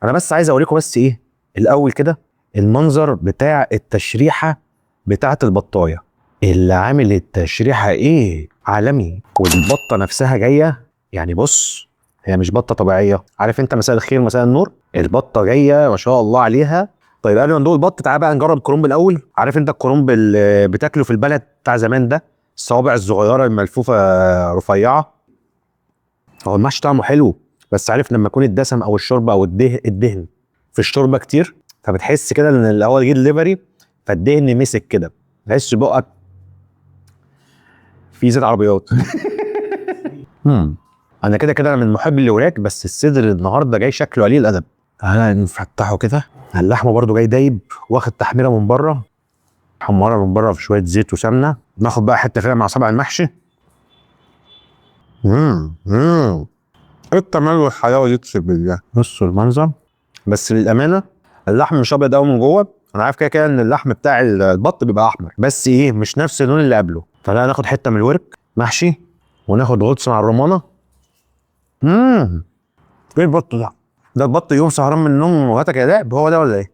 انا بس عايز اوريكم بس ايه الاول كده المنظر بتاع التشريحه بتاعه البطايه. اللي عامل التشريحه ايه عالمي، والبطه نفسها جايه. يعني بص، هي مش بطه طبيعيه، عارف انت مساء الخير مساء النور، البطه جايه ما شاء الله عليها. طيب قبل ما ندوق البط تعالى بقى نجرب الكرنب الاول. عارف انت الكرنب اللي بتاكله في البلد بتاع زمان ده، الصوابع الصغيره الملفوفه رفيعه. هو المحشي طعمه حلو، بس عارف لما يكون الدسم او الشوربه او الدهن في الشوربه كتير، فبتحس كده ان الاول جه دليفري فالدهن مسك كده، تحس بقك في زيت عربيات. انا كده كده من محب الوراك، بس الصدر النهارده جاي شكله قليل الادب. تعالى نفتحه كده. اللحمه برضو جاي دايب، واخد تحميره من بره، حماره من بره في شويه زيت وسمنه. ناخد بقى حته كده مع صبع المحشي. ايه التمال والحلاوه دي تسيب بالله. بصوا المنظر، بس للامانه اللحم مش ابيض قوي من جوه. انا عارف كده كده ان اللحم بتاع البط بيبقى احمر، بس ايه مش نفس اللون اللي قبله. تعالى ناخد حته من الورك محشي، وناخد غطس مع الرمانه. ايه البط ده؟ ده البط يوم سهران من النوم وهاتك يا دهب، هو ده ولا ايه؟